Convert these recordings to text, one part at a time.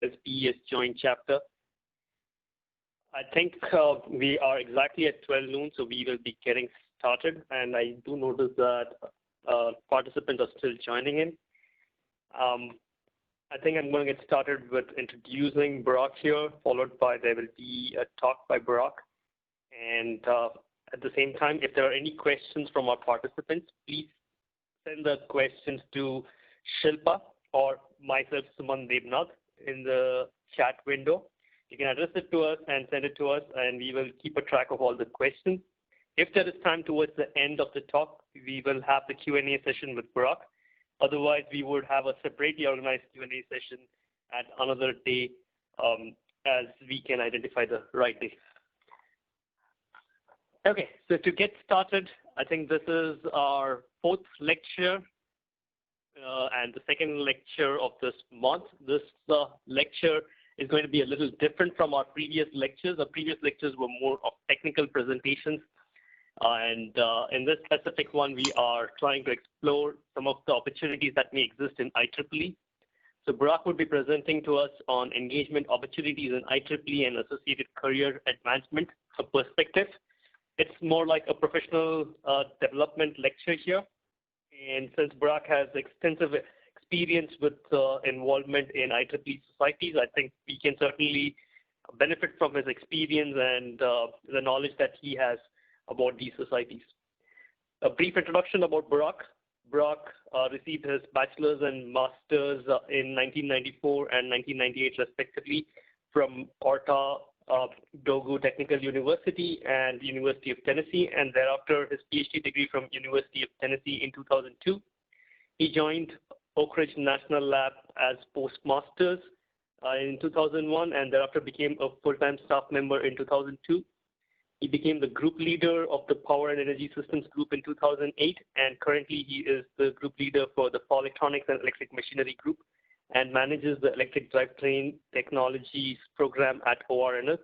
this PES joint chapter. I think we are exactly at 12 noon, so we will be getting started. And I do notice that participants are still joining in. I think I'm going to get started with introducing Brock here, followed by there will be a talk by Brock. And at the same time, if there are any questions from our participants, please send the questions to Shilpa or myself, Suman Devnath, in the chat window. You can address it to us and send it to us, and we will keep a track of all the questions. If there is time towards the end of the talk, we will have the Q&A session with Brock. Otherwise, we would have a separately organized Q&A session at another day as we can identify the right day. Okay, so to get started, I think this is our fourth lecture and the second lecture of this month. This lecture is going to be a little different from our previous lectures. Our previous lectures were more of technical presentations. And in this specific one, we are trying to explore some of the opportunities that may exist in IEEE. So Brock would be presenting to us on engagement opportunities in IEEE and associated career advancement perspective. It's more like a professional development lecture here. And since Brock has extensive experience with involvement in IEEE societies, I think we can certainly benefit from his experience and the knowledge that he has about these societies. A brief introduction about Brock. Brock received his bachelor's and master's in 1994 and 1998 respectively from Orta Dogu Technical University and University of Tennessee, and thereafter his PhD degree from University of Tennessee in 2002. He joined Oak Ridge National Lab as postmasters in 2001 and thereafter became a full-time staff member in 2002. He became the group leader of the Power and Energy Systems Group in 2008, and currently he is the group leader for the Power Electronics and Electric Machinery Group and manages the Electric Drivetrain Technologies program at ORNS.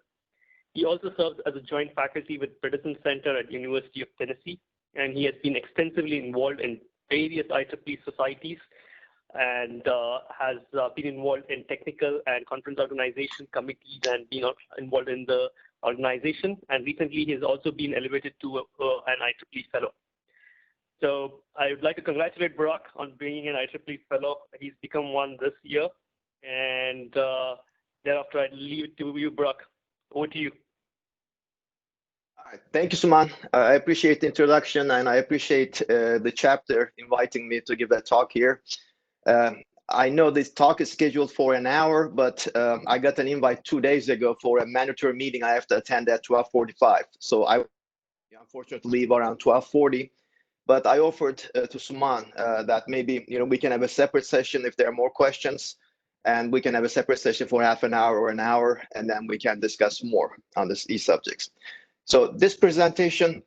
He also serves as a joint faculty with Bredesen Center at University of Tennessee, and he has been extensively involved in various IEEE societies and has been involved in technical and conference organization committees and been involved in the organization. And recently, he has also been elevated to an IEEE fellow. So I would like to congratulate Brock on being an IEEE fellow. He's become one this year. And thereafter, I leave it to you, Brock. Over to you. All right. Thank you, Suman. I appreciate the introduction, and I appreciate the chapter inviting me to give that talk here. I know this talk is scheduled for an hour, but I got an invite 2 days ago for a mandatory meeting I have to attend at 12:45. So I unfortunately leave around 12:40. But I offered to Suman that maybe we can have a separate session if there are more questions, and we can have a separate session for half an hour or an hour, and then we can discuss more on these subjects. So this presentation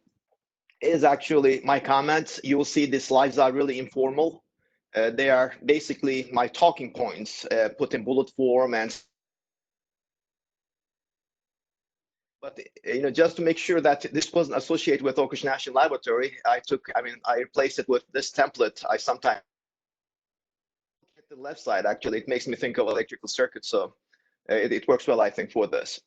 is actually my comments. You will see the slides are really informal. They are basically my talking points put in bullet form, but just to make sure that this wasn't associated with Oak Ridge National Laboratory, I replaced it with this template. I sometimes hit the left side. Actually, it makes me think of electrical circuits, so it works well, I think, for this.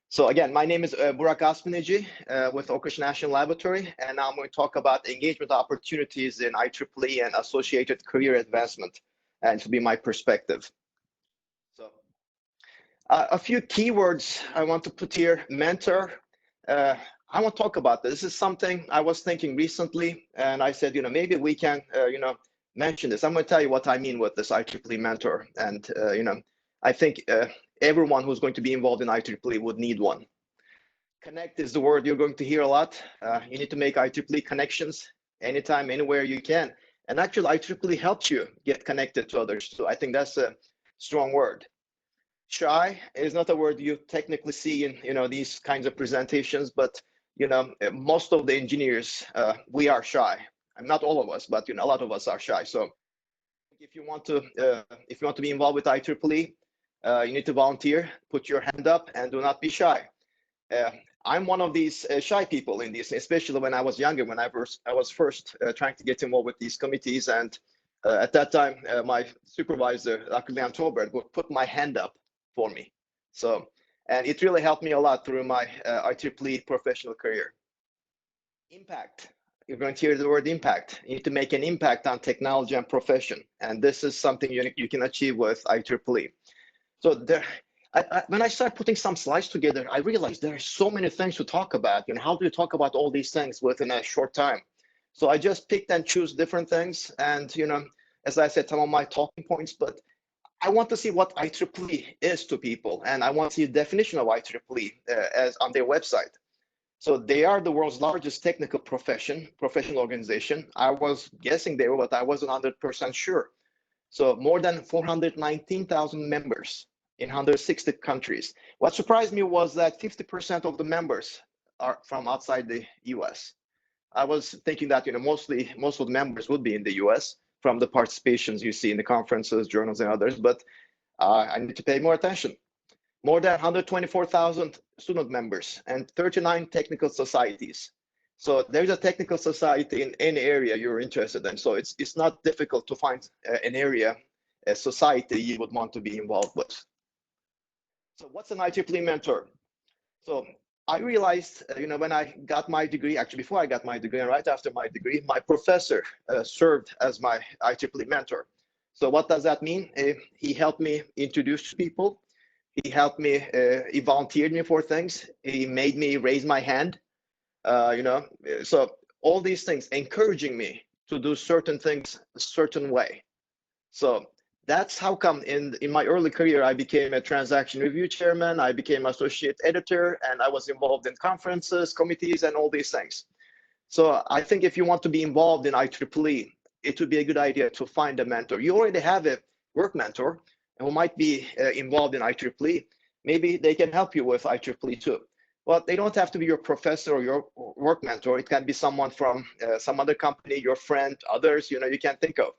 So again, my name is Burak Asminici with Oak Ridge National Laboratory, and now I'm going to talk about engagement opportunities in IEEE and associated career advancement, and to be my perspective. So a few keywords I want to put here: mentor. I want to talk about this. This is something I was thinking recently, and I said, maybe we can, mention this. I'm going to tell you what I mean with this IEEE mentor, and I think everyone who's going to be involved in IEEE would need one. Connect is the word you're going to hear a lot. You need to make IEEE connections anytime, anywhere you can. And actually, IEEE helps you get connected to others. So I think that's a strong word. Shy is not a word you technically see in these kinds of presentations, but most of the engineers, we are shy. Not all of us, but a lot of us are shy. So if you want to be involved with IEEE, you need to volunteer, put your hand up, and do not be shy. I'm one of these shy people in this, especially when I was younger, when I was first trying to get involved with these committees. And at that time, my supervisor, Dr. Leon Tolbert, would put my hand up for me. So, and it really helped me a lot through my IEEE professional career. Impact. You're going to hear the word impact. You need to make an impact on technology and profession. And this is something you can achieve with IEEE. So there, when I started putting some slides together, I realized there are so many things to talk about. And how do you talk about all these things within a short time? So I just picked and choose different things. And, as I said, some of my talking points, but I want to see what IEEE is to people. And I want to see the definition of IEEE as on their website. So they are the world's largest technical professional organization. I was guessing they were, but I wasn't 100% sure. So more than 419,000 members in 160 countries. What surprised me was that 50% of the members are from outside the US. I was thinking that most of the members would be in the US from the participations you see in the conferences, journals, and others, but I need to pay more attention. More than 124,000 student members and 39 technical societies. So there's a technical society in any area you're interested in. So it's not difficult to find an area, a society you would want to be involved with. So what's an IEEE mentor? So I realized, when I got my degree, actually before I got my degree and right after my degree, my professor served as my IEEE mentor. So what does that mean? He helped me introduce people. He helped me, he volunteered me for things. He made me raise my hand, so all these things encouraging me to do certain things a certain way. So that's how come in my early career, I became a transaction review chairman, I became associate editor, and I was involved in conferences, committees, and all these things. So I think if you want to be involved in IEEE, it would be a good idea to find a mentor. You already have a work mentor who might be involved in IEEE. Maybe they can help you with IEEE too. Well, they don't have to be your professor or your work mentor. It can be someone from some other company, your friend, others, you can think of.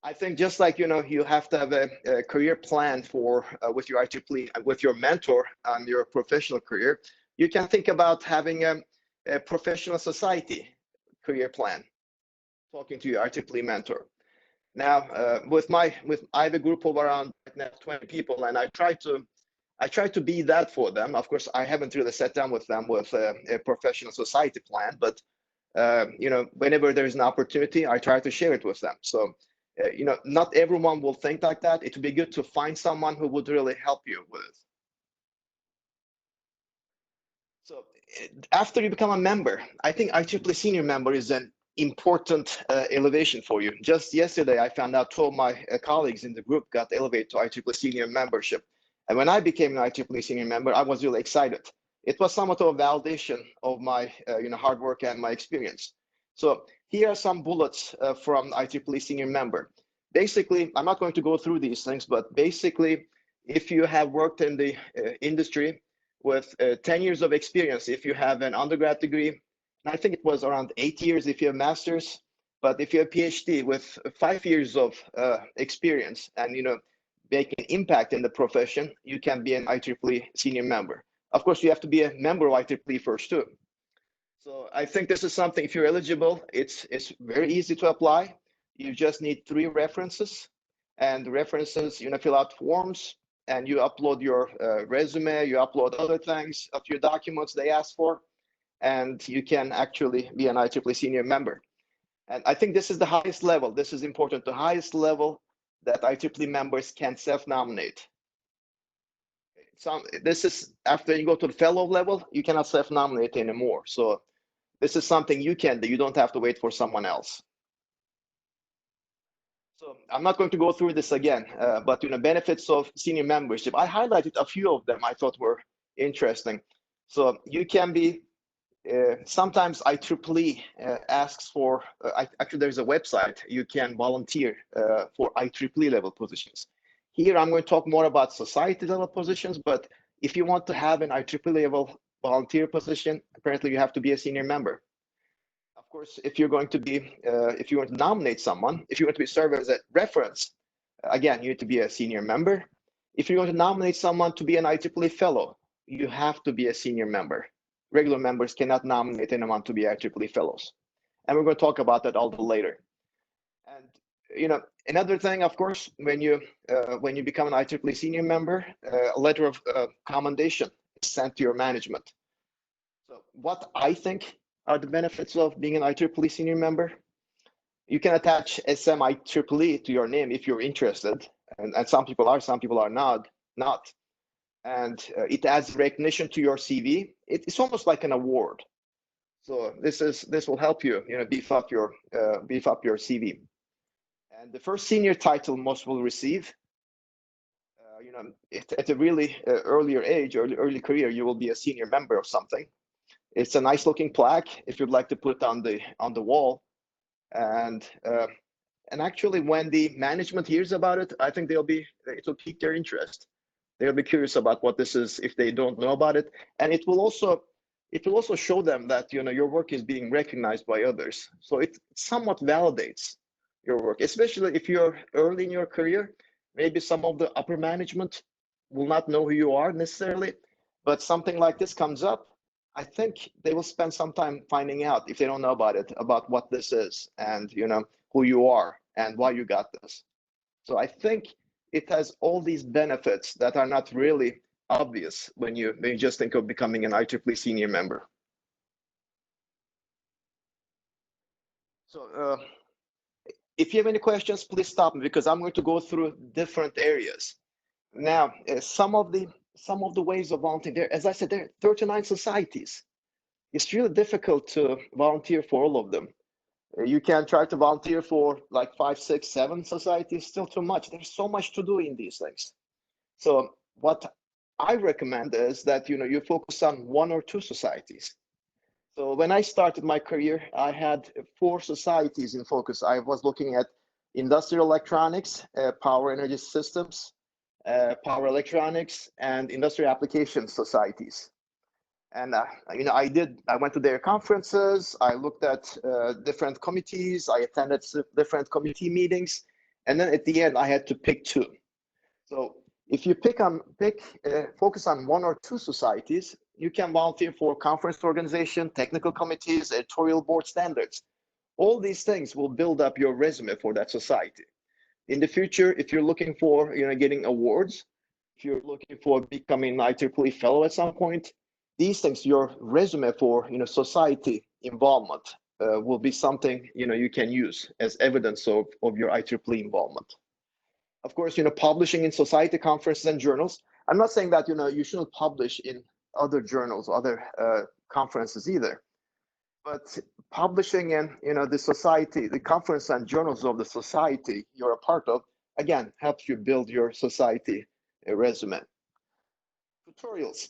I think just like, you have to have a career plan for with your IEEE and with your mentor on your professional career, you can think about having a professional society career plan, talking to your IEEE mentor. Now, I have a group of around 20 people, and I try to be that for them. Of course, I haven't really sat down with them with a professional society plan, but whenever there's an opportunity, I try to share it with them. So, not everyone will think like that. It would be good to find someone who would really help you with it. So after you become a member, I think IEEE senior member is an important elevation for you. Just yesterday, I found out 2 of my colleagues in the group got elevated to IEEE senior membership. And when I became an IEEE senior member, I was really excited. It was somewhat of a validation of my hard work and my experience. So here are some bullets from IEEE senior member. Basically, I'm not going to go through these things, but basically, if you have worked in the industry with 10 years of experience, if you have an undergrad degree, and I think it was around 8 years if you have master's, but if you have PhD with 5 years of experience and make an impact in the profession, you can be an IEEE senior member. Of course, you have to be a member of IEEE first too. So I think this is something, if you're eligible, it's very easy to apply. You just need 3 references, and the references, fill out forms, and you upload your resume, you upload other things of your documents they ask for, and you can actually be an IEEE senior member. And I think this is the highest level. This is important, the highest level that IEEE members can self-nominate. This is after you go to the fellow level, you cannot self-nominate anymore. So this is something you can do. You don't have to wait for someone else. So I'm not going to go through this again, but benefits of senior membership. I highlighted a few of them I thought were interesting. So you can be, sometimes IEEE asks for, actually there's a website, you can volunteer for IEEE level positions. Here I'm going to talk more about society level positions, but if you want to have an IEEE level volunteer position, apparently you have to be a senior member. Of course, if you're going to be, if you want to nominate someone, if you want to be served as a reference, again, you need to be a senior member. If you're going to nominate someone to be an IEEE fellow, you have to be a senior member. Regular members cannot nominate anyone to be IEEE fellows. And we're going to talk about that a little later. And Another thing, of course, when you become an IEEE senior member, a letter of commendation is sent to your management. So what I think are the benefits of being an IEEE senior member? You can attach SM IEEE to your name if you're interested, and some people are, some people are not. And it adds recognition to your CV. It's almost like an award. So this will help you, beef up your CV. And the first senior title most will receive, at a really earlier age, early career, you will be a senior member of something. It's a nice looking plaque if you'd like to put on the wall. And actually, when the management hears about it, I think it will pique their interest. They'll be curious about what this is if they don't know about it, and it will also show them that your work is being recognized by others. So it somewhat validates your work, especially if you're early in your career. Maybe some of the upper management will not know who you are necessarily, but something like this comes up, I think they will spend some time finding out, if they don't know about it, about what this is and who you are and why you got this. So I think it has all these benefits that are not really obvious when you just think of becoming an IEEE senior member. So if you have any questions, please stop me, because I'm going to go through different areas. Now, some of the ways of volunteering, there, as I said, there are 39 societies. It's really difficult to volunteer for all of them. You can try to volunteer for like 5, 6, 7 societies, still too much. There's so much to do in these things. So what I recommend is that you focus on 1 or 2 societies. So when I started my career, I had 4 societies in focus. I was looking at industrial electronics, power energy systems, power electronics, and industrial applications societies. And I went to their conferences. I looked at different committees. I attended different committee meetings, and then at the end, I had to pick 2. So if you focus on 1 or 2 societies, you can volunteer for conference organization, technical committees, editorial board standards. All these things will build up your resume for that society. In the future, if you're looking for getting awards, if you're looking for becoming an IEEE fellow at some point, these things, your resume for society involvement will be something you can use as evidence of your IEEE involvement. Of course, publishing in society conferences and journals. I'm not saying that you shouldn't publish in other journals, other conferences either, but publishing in the society, the conference and journals of the society you're a part of, again, helps you build your society resume. Tutorials.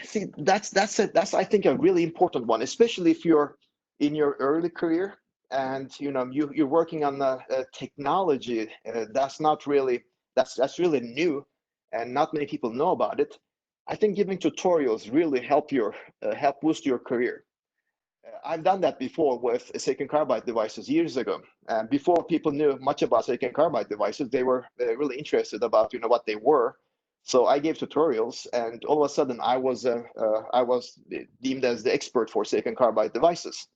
See, that's I think a really important one, especially if you're in your early career and you're working on the technology that's really new and not many people know about it. I think giving tutorials really help boost your career. I've done that before with silicon carbide devices years ago. Before people knew much about silicon carbide devices, they were really interested about what they were. So I gave tutorials, and all of a sudden I was deemed as the expert for silicon carbide devices.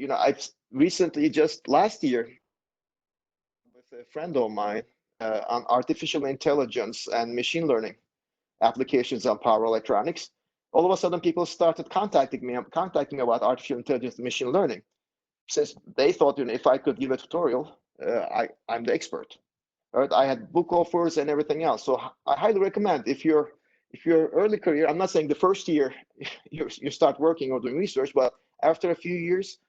And I've recently, just last year, with a friend of mine on artificial intelligence and machine learning applications on power electronics. All of a sudden, people started contacting me about artificial intelligence and machine learning, since they thought if I could give a tutorial, I'm the expert. Right? I had book offers and everything else. So I highly recommend, if you're early career, I'm not saying the first year you start working or doing research, but after a few years,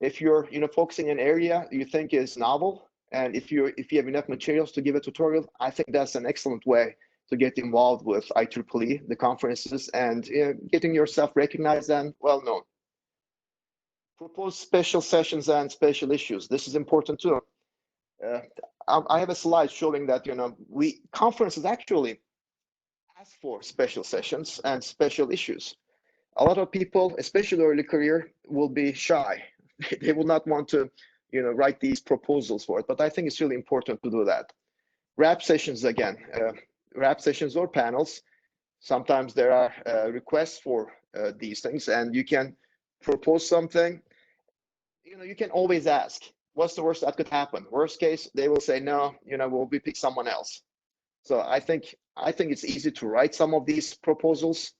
if you're focusing an area you think is novel, and if you have enough materials to give a tutorial, I think that's an excellent way to get involved with IEEE, the conferences, and getting yourself recognized and well known. Propose special sessions and special issues. This is important too. I have a slide showing that conferences actually ask for special sessions and special issues. A lot of people, especially early career, will be shy. They will not want to write these proposals for it, but I think it's really important to do that. Wrap sessions again, wrap sessions or panels. Sometimes there are requests for these things, and you can propose something. You can always ask. what's the worst that could happen? Worst case, they will say, no, we'll be pick someone else. So I think it's easy to write some of these proposals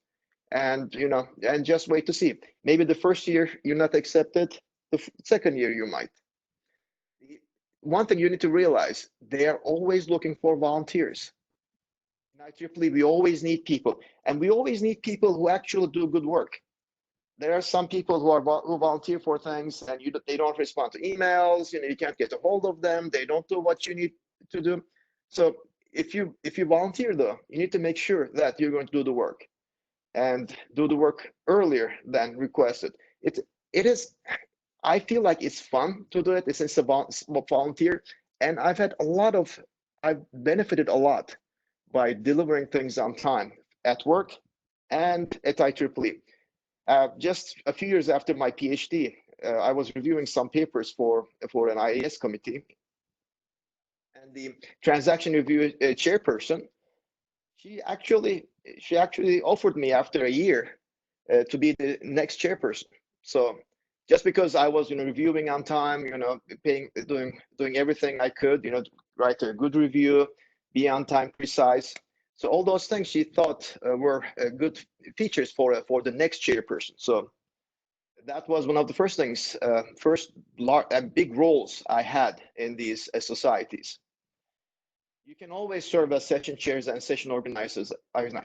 and and just wait to see. Maybe the first year you're not accepted, the second year you might. One thing you need to realize, they are always looking for volunteers. In IEEE, we always need people, and we always need people who actually do good work. There are some people who volunteer for things, and they don't respond to emails. You can't get a hold of them. They don't do what you need to do. So if you volunteer, though, you need to make sure that you're going to do the work and do the work earlier than requested. It is. I feel like it's fun to do it since a volunteer, and I've benefited a lot by delivering things on time at work and at IEEE. Just a few years after my PhD, I was reviewing some papers for an IAS committee, and the transaction review chairperson, she actually offered me after a year to be the next chairperson. So just because I was reviewing on time, doing everything I could, write a good review, be on time, precise. So all those things she thought were good features for the next chairperson. So that was one of the first things, first big roles I had in these societies. You can always serve as session chairs and session organizers.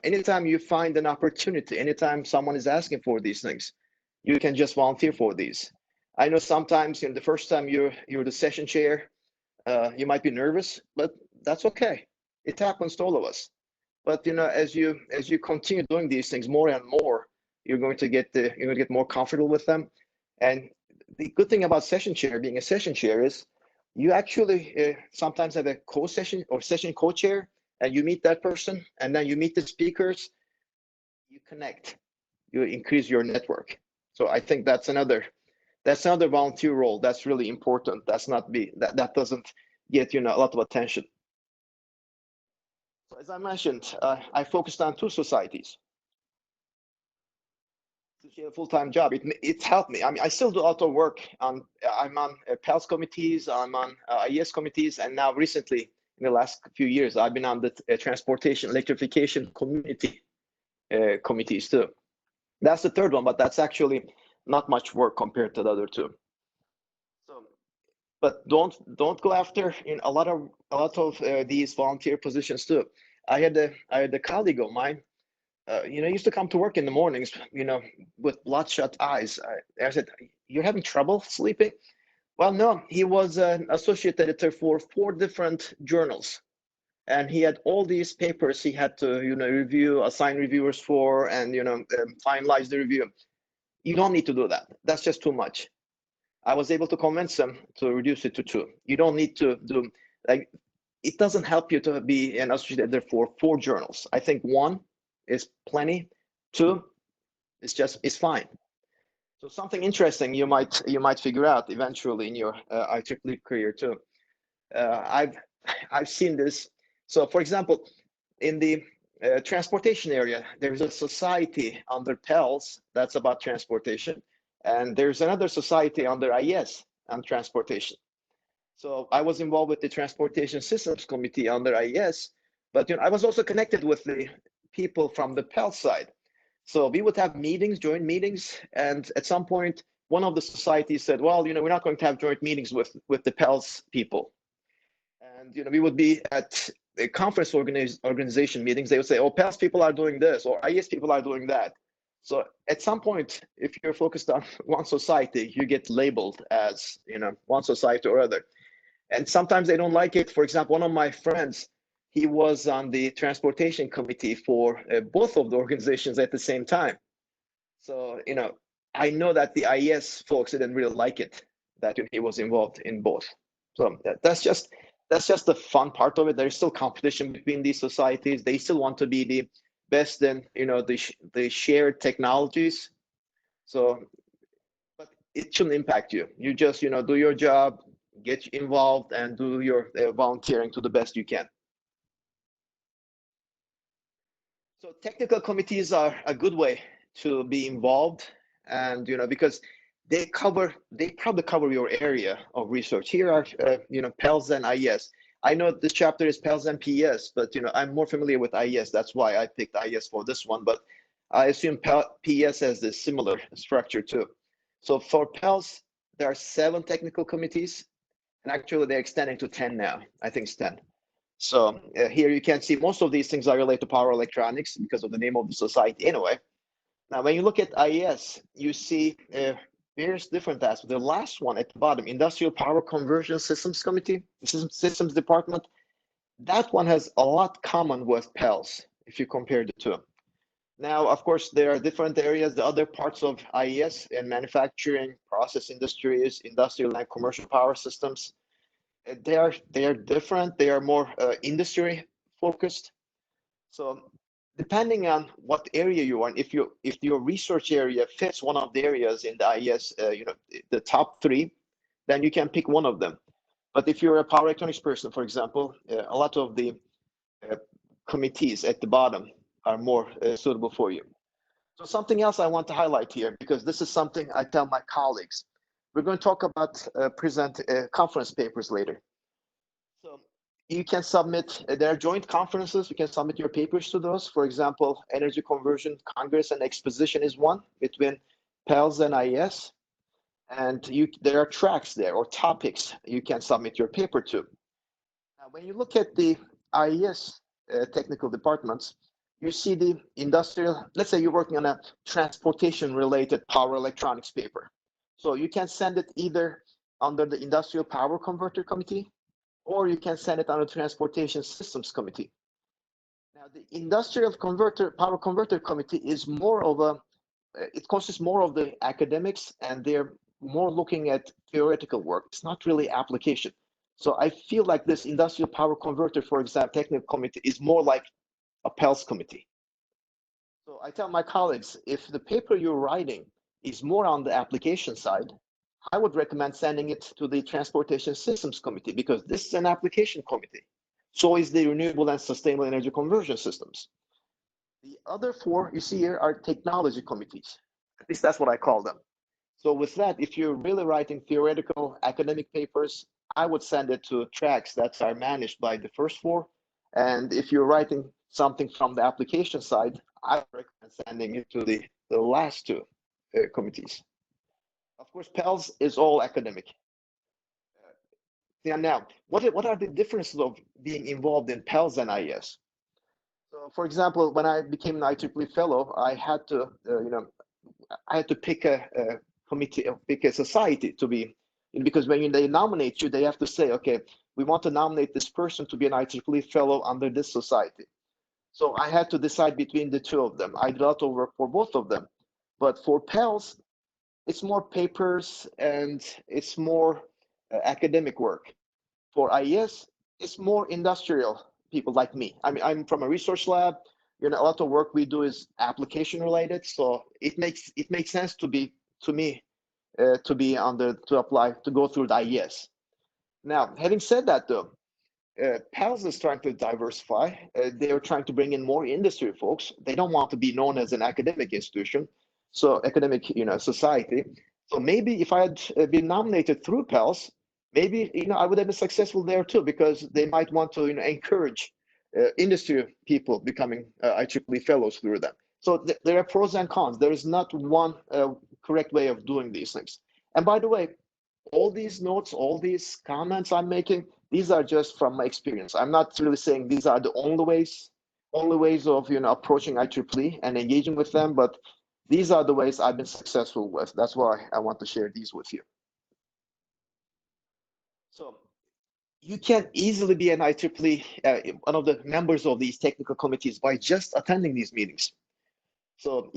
Anytime you find an opportunity, anytime someone is asking for these things, you can just volunteer for these. I know sometimes the first time you're the session chair, you might be nervous, but that's okay. It happens to all of us. But as you continue doing these things more and more, you're going to get more comfortable with them. And the good thing about being a session chair is you actually sometimes have a co-session or session co-chair, and you meet that person, and then you meet the speakers, you connect, you increase your network. So I think that's another volunteer role that's really important. That doesn't get a lot of attention. So as I mentioned, I focused on two societies. A full-time job, it helped me. I mean, I still do a lot of work on. I'm on PELS committees, I'm on IES committees, and now recently, in the last few years, I've been on the transportation electrification community committees too. That's the third one, but that's actually not much work compared to the other two. So, but don't go after a lot of these volunteer positions too. I had a colleague of mine. Used to come to work in the mornings, with bloodshot eyes. I said, "You're having trouble sleeping?" Well, no, he was an associate editor for 4 different journals, and he had all these papers he had to, review, assign reviewers for, and finalize the review. You don't need to do that. That's just too much. I was able to convince him to reduce it to 2. You don't need to do like. It doesn't help you to be an associate editor for 4 journals. I think 1 is plenty. 2 is fine. So something interesting you might figure out eventually in your IEEE career too. I've seen this. So for example, in the transportation area, there's a society under PELS that's about transportation, and there's another society under IES on transportation. So I was involved with the Transportation Systems Committee under IES, but I was also connected with the people from the PELS side. So we would have joint meetings, and at some point, one of the societies said, "Well, we're not going to have joint meetings with the PELS people." And we would be at the conference organization meetings. They would say, "Oh, PELS people are doing this," or "IES people are doing that." So at some point, if you're focused on one society, you get labeled as one society or other. And sometimes they don't like it. For example, one of my friends, he was on the transportation committee for both of the organizations at the same time. So, I know that the IES folks didn't really like it that he was involved in both. So that's just the fun part of it. There's still competition between these societies. They still want to be the best in, the shared technologies. So, but it shouldn't impact you. You just, do your job, get involved, and do your volunteering to the best you can. So technical committees are a good way to be involved, and because they probably cover your area of research. Here are PELS and IES. I know this chapter is PELS and PES, but I'm more familiar with IES. That's why I picked IES for this one. But I assume PES has this similar structure too. So for PELS, there are 7 technical committees, and actually they're extending to 10 now. I think it's 10. So here you can see most of these things are related to power electronics because of the name of the society anyway. Now, when you look at IES, you see various different aspects. The last one at the bottom, Industrial Power Conversion Systems Committee, Systems Department, that one has a lot common with PELS if you compare the two. Now, of course, there are different areas, the other parts of IES and manufacturing, process industries, industrial and commercial power systems. They are different. They are more industry focused. So depending on what area you are in, if your research area fits one of the areas in the IES, the top 3, then you can pick one of them. But if you're a power electronics person, for example, a lot of the committees at the bottom are more suitable for you. So something else I want to highlight here, because this is something I tell my colleagues. We're going to talk about present conference papers later. So you can submit, there are joint conferences, you can submit your papers to those. For example, Energy Conversion Congress and Exposition is one between PELS and IES. And there are tracks there or topics you can submit your paper to. Now, when you look at the IES technical departments, you see the industrial, let's say you're working on a transportation related power electronics paper. So you can send it either under the Industrial Power Converter Committee, or you can send it on the Transportation Systems Committee. Now, the Industrial Power Converter Committee is more of a, it consists more of the academics, and they're more looking at theoretical work. It's not really application. So I feel like this Industrial Power Converter, for example, technical committee is more like a PELS committee. So I tell my colleagues, if the paper you're writing is more on the application side, I would recommend sending it to the Transportation Systems Committee, because this is an application committee. So is the Renewable and Sustainable Energy Conversion Systems. The other 4 you see here are technology committees. At least that's what I call them. So with that, if you're really writing theoretical academic papers, I would send it to tracks that are managed by the first 4. And if you're writing something from the application side, I would recommend sending it to the last 2 committees. Of course, PELS is all academic. Now, what are the differences of being involved in PELS and IES? So, for example, when I became an IEEE fellow, I had to pick a committee, pick a society to be, because when they nominate you, they have to say, okay, we want to nominate this person to be an IEEE fellow under this society. So I had to decide between the 2 of them. I did a lot of work for both of them. But for PELS, it's more papers and it's more academic work. For IES, it's more industrial people like me. I mean, I'm from a research lab. A lot of work we do is application related, so it makes sense to be apply to go through the IES. Now, having said that, though, PELS is trying to diversify. They're trying to bring in more industry folks. They don't want to be known as an academic institution, so academic, society. So maybe if I had been nominated through PELS, maybe I would have been successful there too, because they might want to encourage industry people becoming IEEE fellows through them. So there are pros and cons. There is not one correct way of doing these things. And by the way, all these notes, all these comments I'm making, these are just from my experience. I'm not really saying these are the only ways of approaching IEEE and engaging with them, but these are the ways I've been successful with. That's why I want to share these with you. So you can easily be an IEEE, one of the members of these technical committees by just attending these meetings. So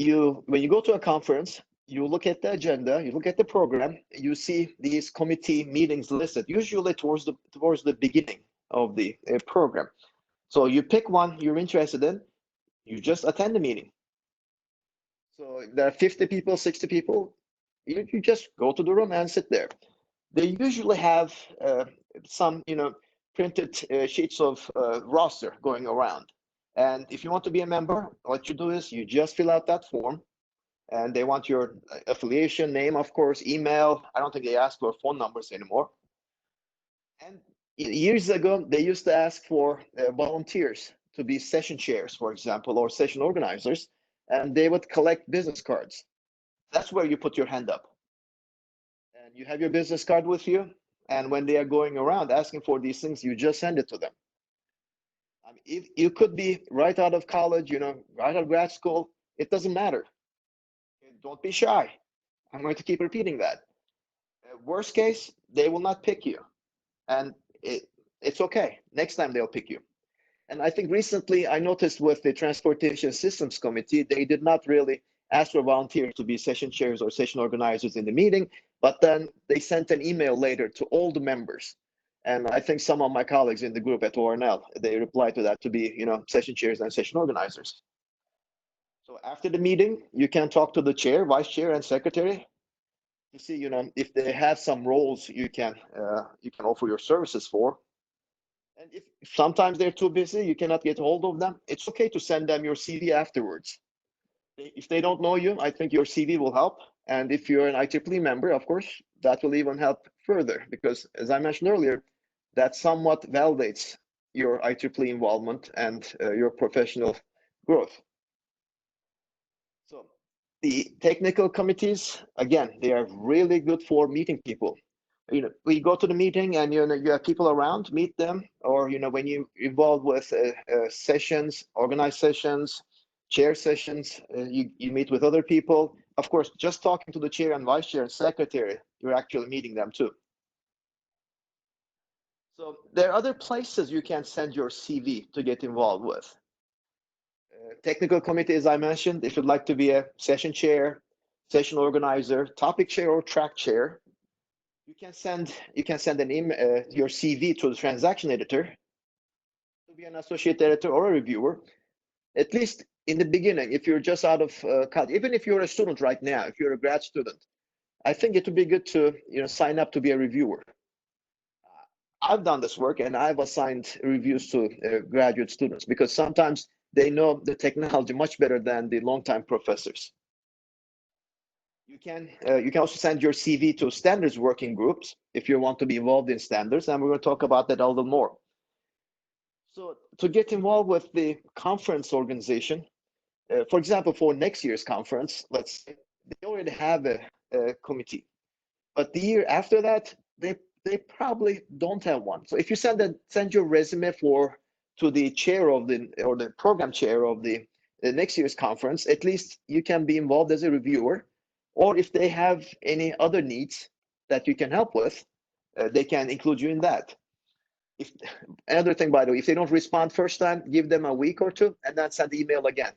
when you go to a conference, you look at the agenda, you look at the program, you see these committee meetings listed, usually towards the beginning of the program. So you pick one you're interested in, you just attend the meeting. So there are 50 people, 60 people, you just go to the room and sit there. They usually have some, printed sheets of roster going around. And if you want to be a member, what you do is you just fill out that form. and they want your affiliation, name, of course, email. I don't think they ask for phone numbers anymore. And years ago, they used to ask for volunteers to be session chairs, for example, or session organizers, and they would collect business cards. That's where you put your hand up. And you have your business card with you, and when they are going around asking for these things, you just send it to them. I mean, if you could be right out of college, right out of grad school, it doesn't matter. Don't be shy. I'm going to keep repeating that. Worst case, they will not pick you, and it's okay. Next time they'll pick you. And I think recently I noticed with the Transportation Systems Committee, they did not really ask for volunteers to be session chairs or session organizers in the meeting, but then they sent an email later to all the members. And I think some of my colleagues in the group at ORNL, they replied to that to be, session chairs and session organizers. So after the meeting, you can talk to the chair, vice chair, and secretary to see, if they have some roles you can offer your services for. And if sometimes they're too busy, you cannot get hold of them, it's okay to send them your CV afterwards. If they don't know you, I think your CV will help. And if you're an IEEE member, of course, that will even help further, because as I mentioned earlier, that somewhat validates your IEEE involvement and your professional growth. So the technical committees, again, they are really good for meeting people. We go to the meeting and you have people around, meet them, or when you involved with sessions, organized sessions, chair sessions, you meet with other people. Of course, just talking to the chair and vice chair and secretary, you're actually meeting them too. So there are other places you can send your CV to get involved with. Technical committee, as I mentioned, if you'd like to be a session chair, session organizer, topic chair, or track chair, you can send an email, your CV to the transaction editor to be an associate editor or a reviewer. At least in the beginning, if you're just out of college, even if you're a student right now, if you're a grad student, I think it would be good to sign up to be a reviewer. I've done this work and I've assigned reviews to graduate students because sometimes they know the technology much better than the longtime professors. You can also send your CV to standards working groups if you want to be involved in standards, and we're going to talk about that a little more. So to get involved with the conference organization, for example, for next year's conference, let's say they already have a committee, but the year after that, they probably don't have one. So if you send your resume to the chair of the program chair of the next year's conference, at least you can be involved as a reviewer. Or if they have any other needs that you can help with, they can include you in that. Another thing, by the way, if they don't respond first time, give them a week or two and then send email again.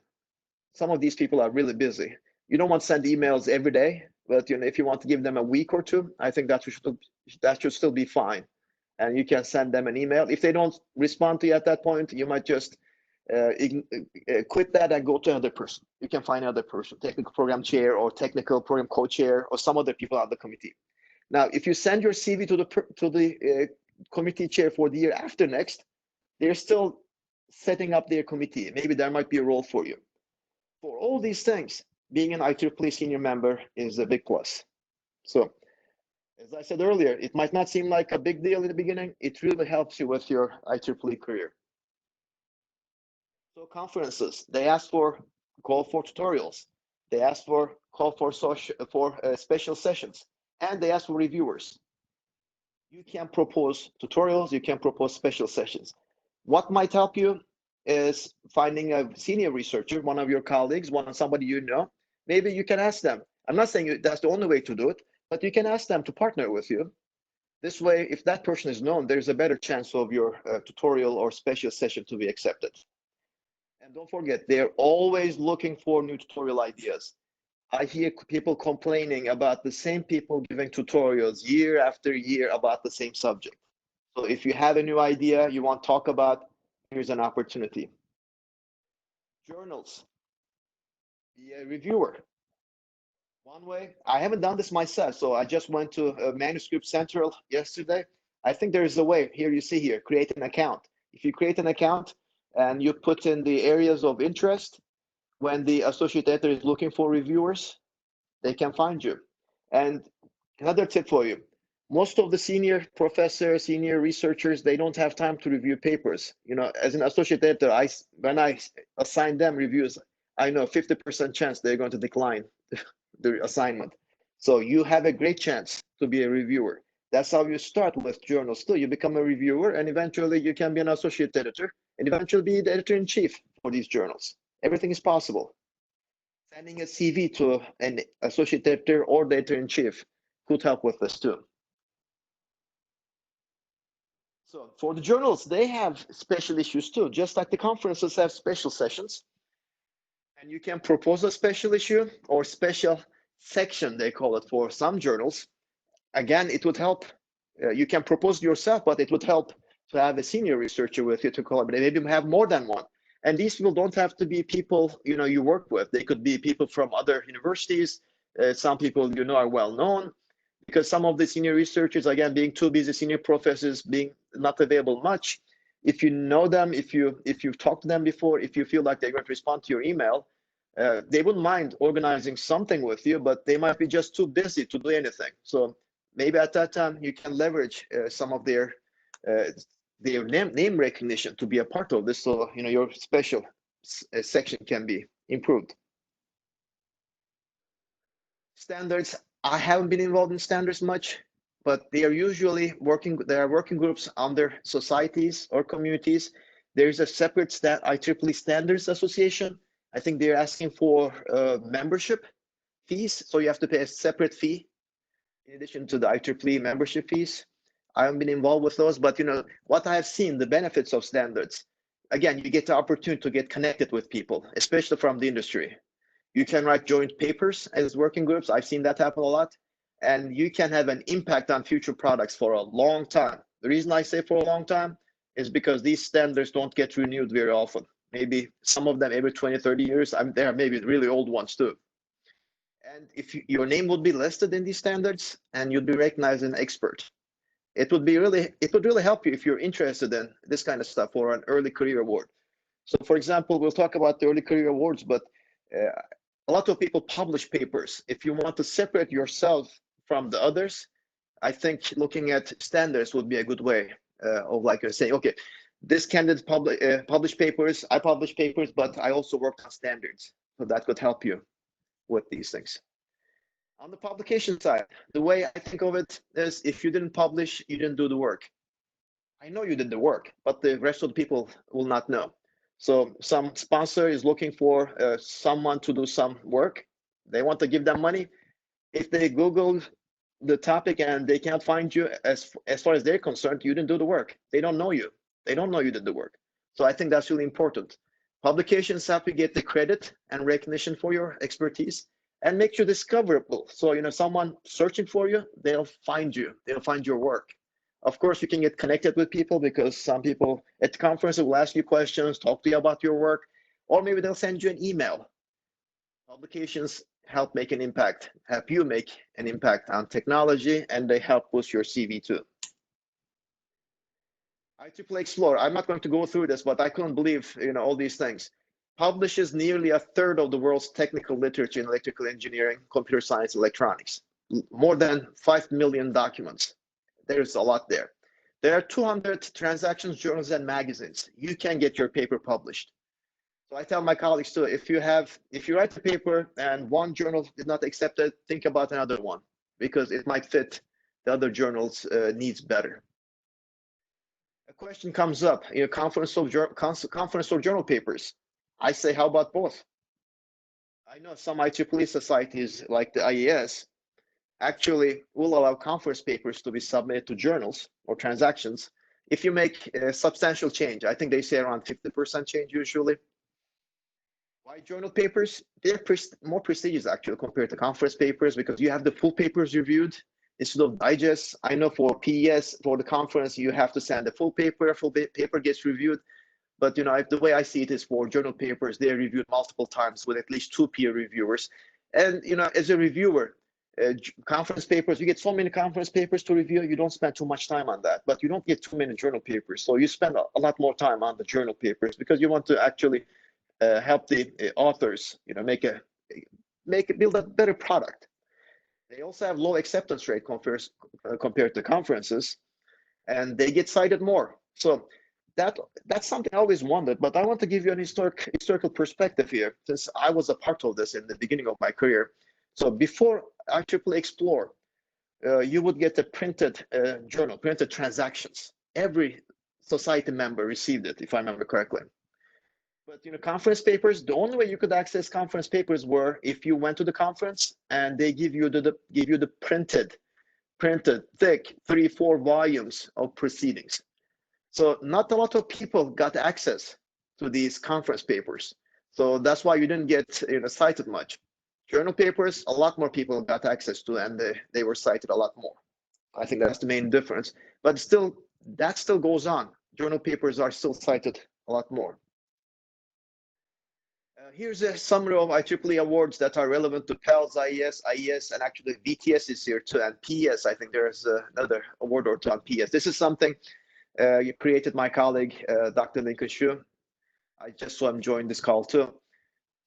Some of these people are really busy. You don't want to send emails every day, but if you want to give them a week or two, I think that should still be fine. And you can send them an email. If they don't respond to you at that point, you might just quit that and go to another person. You can find another person, technical program chair or technical program co-chair or some other people on the committee. Now, if you send your CV to the committee chair for the year after next, they're still setting up their committee. Maybe there might be a role for you. For all these things, being an IEEE senior member is a big plus. So, as I said earlier, it might not seem like a big deal in the beginning. It really helps you with your IEEE career. So conferences, they ask for call for tutorials, they ask for call for special sessions, and they ask for reviewers. You can propose tutorials, you can propose special sessions. What might help you is finding a senior researcher, one of your colleagues, somebody you know. Maybe you can ask them. I'm not saying that's the only way to do it, but you can ask them to partner with you. This way, if that person is known, there's a better chance of your tutorial or special session to be accepted. And don't forget, they're always looking for new tutorial ideas. I hear people complaining about the same people giving tutorials year after year about the same subject. So if you have a new idea you want to talk about, here's an opportunity. Journals. Be a reviewer. One way, I haven't done this myself, so I just went to Manuscript Central yesterday. I think there is a way. Here you see here, create an account. If you create an account and you put in the areas of interest, when the associate editor is looking for reviewers, they can find you. And another tip for you, most of the senior professors, senior researchers, they don't have time to review papers. As an associate editor, when I assign them reviews, I know 50% chance they're going to decline the assignment. So you have a great chance to be a reviewer. That's how you start with journals too. You become a reviewer, and eventually you can be an associate editor, and eventually be the editor-in-chief for these journals. Everything is possible. Sending a CV to an associate editor or the editor-in-chief could help with this too. So for the journals, they have special issues too, just like the conferences have special sessions. And you can propose a special issue or special section, they call it, for some journals. Again, it would help. You can propose yourself, but it would help to have a senior researcher with you to collaborate. Maybe have more than one. And these people don't have to be people you work with. They could be people from other universities. Some people are well known, because some of the senior researchers, again, being too busy, senior professors being not available much. If you know them, if you've talked to them before, if you feel like they're going to respond to your email, they wouldn't mind organizing something with you, but they might be just too busy to do anything. So maybe at that time you can leverage some of their name recognition to be a part of this, so your special section can be improved. Standards, I haven't been involved in standards much, but they are usually there are working groups under societies or communities. There's a separate IEEE Standards Association. I think they're asking for membership fees, so you have to pay a separate fee in addition to the IEEE membership fees. I haven't been involved with those, but what I have seen, the benefits of standards. Again, you get the opportunity to get connected with people, especially from the industry. You can write joint papers as working groups. I've seen that happen a lot. And you can have an impact on future products for a long time. The reason I say for a long time is because these standards don't get renewed very often. Maybe some of them every 20, 30 years. There are maybe really old ones too. And if your name would be listed in these standards and you'd be recognized as an expert, it would really help you if you're interested in this kind of stuff, or an early career award. So for example, we'll talk about the early career awards, but a lot of people publish papers. If you want to separate yourself from the others, I think looking at standards would be a good way of saying, okay, this candidate published papers, I publish papers, but I also worked on standards. So that could help you with these things. On the publication side, the way I think of it is, if you didn't publish, you didn't do the work. I know you did the work, but the rest of the people will not know. So some sponsor is looking for someone to do some work. They want to give them money. If they Google the topic and they can't find you, as far as they're concerned, you didn't do the work. They don't know you. They don't know you did the work. So I think that's really important. Publications help you get the credit and recognition for your expertise, and make you discoverable. So someone searching for you, they'll find you. They'll find your work. Of course, you can get connected with people, because some people at the conference will ask you questions, talk to you about your work, or maybe they'll send you an email. Publications help make an impact, help you make an impact on technology, and they help boost your CV too. IEEE Explorer, I'm not going to go through this, but I couldn't believe all these things. Publishes nearly a third of the world's technical literature in electrical engineering, computer science, electronics. More than 5 million documents. There's a lot there. There are 200 transactions, journals, and magazines. You can get your paper published. So I tell my colleagues too, if you write a paper and one journal did not accept it, think about another one, because it might fit the other journal's needs better. A question comes up, conference or journal papers. I say, how about both? I know some IEEE societies, like the IES, actually will allow conference papers to be submitted to journals or transactions if you make a substantial change. I think they say around 50% change usually. Why journal papers? They're more prestigious actually compared to conference papers, because you have the full papers reviewed instead of digests. I know for PES, for the conference, you have to send the full paper gets reviewed. But the way I see it is, for journal papers, they're reviewed multiple times with at least 2 peer reviewers. And as a reviewer, conference papers, you get so many conference papers to review, you don't spend too much time on that, but you don't get too many journal papers. So you spend a lot more time on the journal papers, because you want to actually help the authors, build a better product. They also have low acceptance rate compared to conferences, and they get cited more. So that's something I always wondered, but I want to give you an historical perspective here, since I was a part of this in the beginning of my career. So before IEEE Explore, you would get a printed journal, printed transactions. Every society member received it, if I remember correctly. But conference papers, the only way you could access conference papers were if you went to the conference and they give you the printed thick 3-4 volumes of proceedings. So not a lot of people got access to these conference papers. So that's why you didn't get cited much. Journal papers, a lot more people got access to, and they were cited a lot more. I think that's the main difference. But still, that still goes on. Journal papers are still cited a lot more. Here's a summary of IEEE awards that are relevant to PELS, IES, and actually VTS is here too, and PES. I think there's another award or two on PES. This is something you created my colleague, Dr. Lincoln Shu. I just saw him join this call too.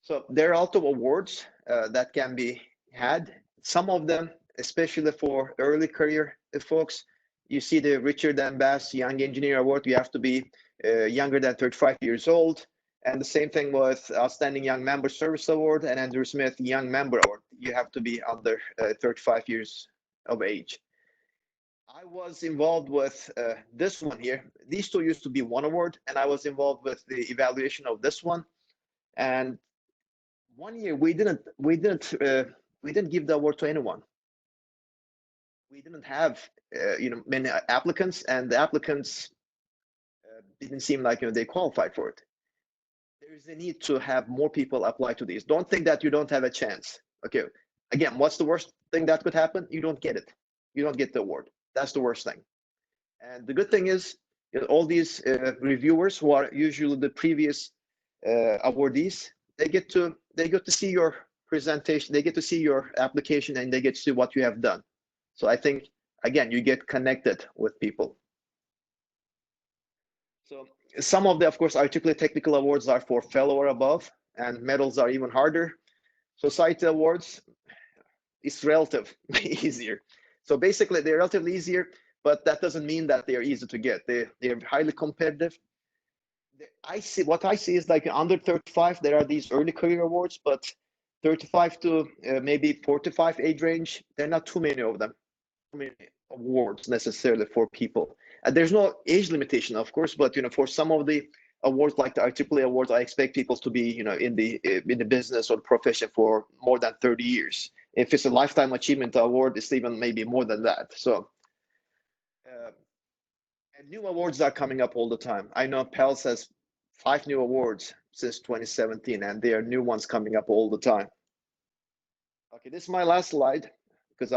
So there are a lot of awards that can be had. Some of them, especially for early career folks, you see the Richard M. Bass Young Engineer Award. You have to be younger than 35 years old. And the same thing with Outstanding Young Member Service Award and Andrew Smith Young Member Award. You have to be under 35 years of age. I was involved with this one here. These two used to be one award, and I was involved with the evaluation of this one. And one year we didn't give the award to anyone. We didn't have many applicants, and the applicants didn't seem like they qualified for it. There is a need to have more people apply to these. Don't think that you don't have a chance. Okay, again, what's the worst thing that could happen? You don't get it. You don't get the award. That's the worst thing. And the good thing is, all these reviewers who are usually the previous awardees, they get to see your presentation, they get to see your application, and they get to see what you have done. So I think, again, you get connected with people. So some of the, of course, IEEE technical awards are for fellow or above, and medals are even harder. Society awards, it's relatively easier. So basically, they're relatively easier, but that doesn't mean that they're easy to get. They're highly competitive. What I see is like under 35, there are these early career awards, but 35 to maybe 45 age range, there are not too many of them, too many awards necessarily for people. And there's no age limitation, of course, but for some of the awards like the IEEE awards, I expect people to be in the business or the profession for more than 30 years. If it's a lifetime achievement award, it's even maybe more than that. So and new awards are coming up all the time. I know PELS has 5 new awards since 2017, and there are new ones coming up all the time. Okay, this is my last slide, because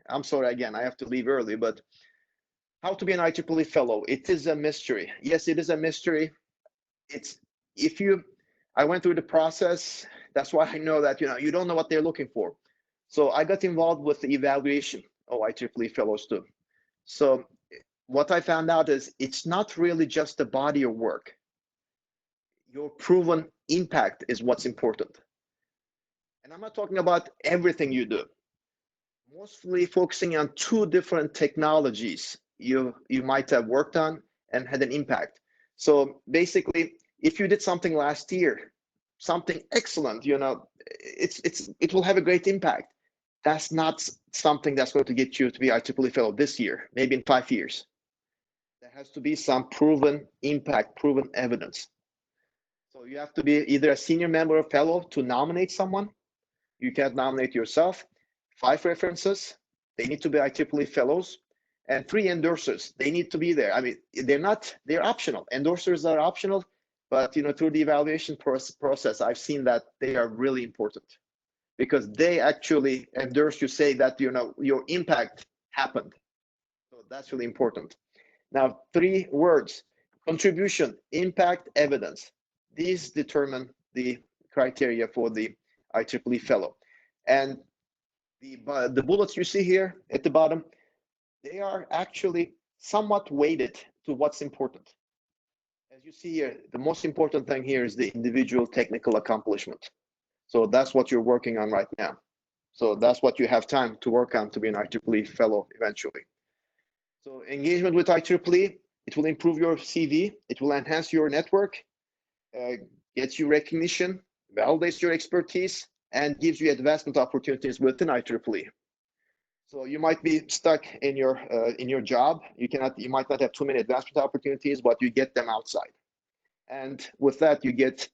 I'm sorry again, I have to leave early, but how to be an IEEE fellow? It is a mystery. Yes, it is a mystery. I went through the process. That's why I know that you don't know what they're looking for. So I got involved with the evaluation of IEEE fellows too. So what I found out is it's not really just the body of work. Your proven impact is what's important. And I'm not talking about everything you do. Mostly focusing on 2 different technologies you might have worked on and had an impact. So basically, if you did something last year, something excellent, it will have a great impact. That's not something that's going to get you to be IEEE fellow this year, maybe in 5 years. There has to be some proven impact, proven evidence. So you have to be either a senior member or fellow to nominate someone. You can't nominate yourself. 5 references, they need to be IEEE fellows, and 3 endorsers, they need to be there. I mean, they're optional. Endorsers are optional, but through the evaluation process, I've seen that they are really important, because they actually endorse you, say that your impact happened. So that's really important. Now, 3 words: contribution, impact, evidence. These determine the criteria for the IEEE fellow. And the bullets you see here at the bottom, they are actually somewhat weighted to what's important. as you see here, the most important thing here is the individual technical accomplishment. So that's what you're working on right now. So that's what you have time to work on to be an IEEE fellow eventually. So engagement with IEEE, it will improve your CV, it will enhance your network, uh, gets you recognition, validates your expertise, and gives you advancement opportunities within IEEE. So you might be stuck in your job. You might not have too many advancement opportunities, but you get them outside. And with that, you get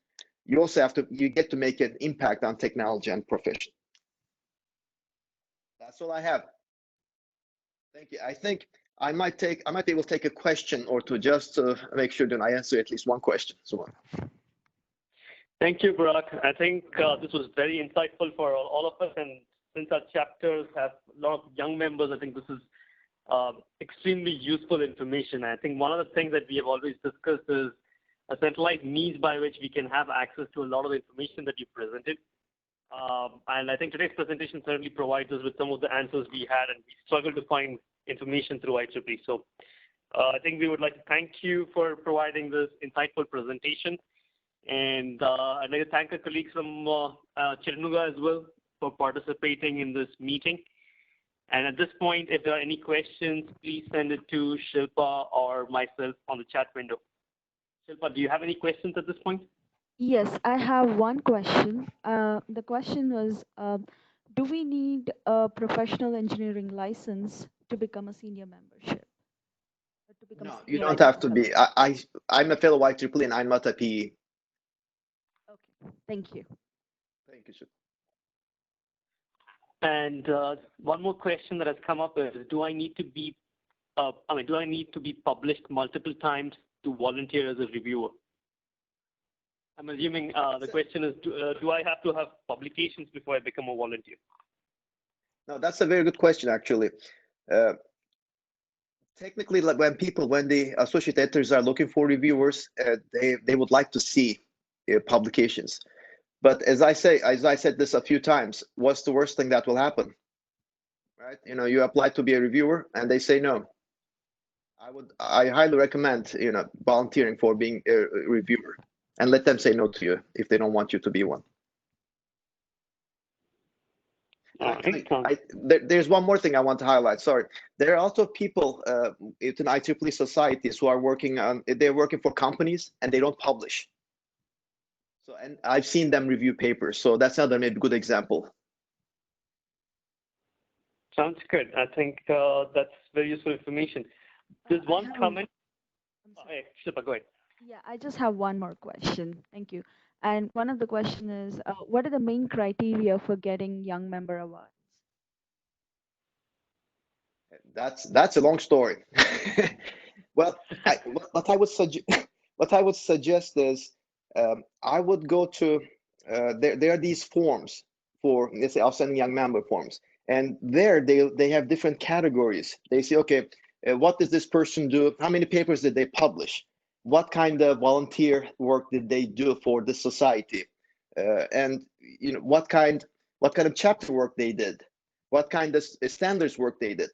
to make an impact on technology and profession. That's all I have. Thank you. I think I might be able to take a question or two just to make sure that I answer at least one question. So Thank you, Burak. I think this was very insightful for all of us. And since our chapters have a lot of young members, I think this is extremely useful information. I think one of the things that we have always discussed is a centralized means by which we can have access to a lot of the information that you presented. And I think today's presentation certainly provides us with some of the answers we had, and we struggled to find information through IEEE. So I think we would like to thank you for providing this insightful presentation. And I'd like to thank our colleagues from Chattanooga as well for participating in this meeting. And at this point, if there are any questions, please send it to Shilpa or myself on the chat window. Shilpa, do you have any questions at this point? Yes, I have one question. The question was, do we need a professional engineering license to become a senior membership? To become a no, you senior don't have IEEE to fellow? be. I'm a fellow IEEE and I'm not a PE. Okay, thank you. Thank you, sir. And one more question that has come up is, do I need to be published multiple times to volunteer as a reviewer? I'm assuming the question is, do I have to have publications before I become a volunteer? No, that's a very good question, actually. Technically, like when the associate editors are looking for reviewers, they would like to see publications. But as I said this a few times, what's the worst thing that will happen? Right? You apply to be a reviewer and they say no. I highly recommend, volunteering for being a reviewer, and let them say no to you if they don't want you to be one. There's one more thing I want to highlight. Sorry, there are also people in IEEE societies who are they're working for companies and they don't publish. So, and I've seen them review papers. So that's another maybe good example. Sounds good. I think that's very useful information. There's one comment. Shilpa, go ahead. Yeah, I just have one more question. Thank you. And one of the question is, what are the main criteria for getting Young Member Awards? That's a long story. Well, what I would suggest is I would go to there are these forms for, let's say, outstanding young member forms, and there they have different categories. They say, okay, what does this person do? How many papers did they publish? What kind of volunteer work did they do for the society? And what kind of chapter work they did? What kind of standards work they did?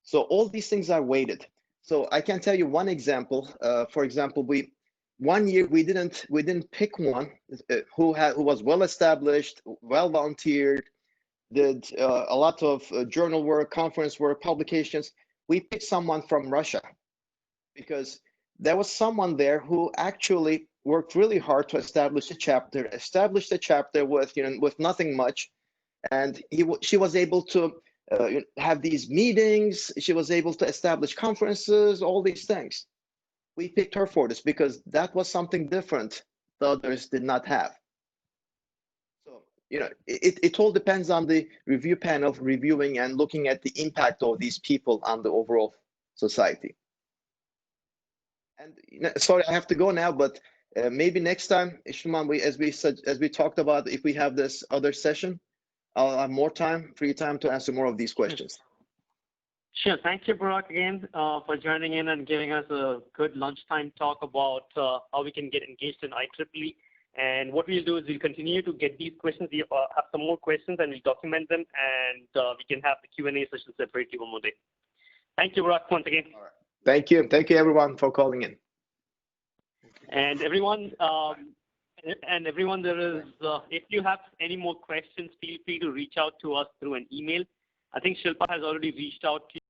So all these things are weighted. So I can tell you one example. For example, one year we didn't pick one who was well established, well volunteered, did a lot of journal work, conference work, publications. We picked someone from Russia because there was someone there who actually worked really hard to establish a chapter with nothing much, and she was able to have these meetings. She was able to establish conferences, all these things. We picked her for this because that was something different the others did not have. So, it all depends on the review panel reviewing and looking at the impact of these people on the overall society. And sorry, I have to go now, but maybe next time, Ishman, as we talked about, if we have this other session, I'll have more free time to answer more of these questions. Sure. Thank you, Burak, again, for joining in and giving us a good lunchtime talk about how we can get engaged in IEEE. And what we'll do is we'll continue to get these questions. We have some more questions and we'll document them, and we can have the Q&A session separately one more day. Thank you, Burak, once again. All right. Thank you. Thank you, everyone, for calling in. And everyone, there is, if you have any more questions, feel free to reach out to us through an email. I think Shilpa has already reached out to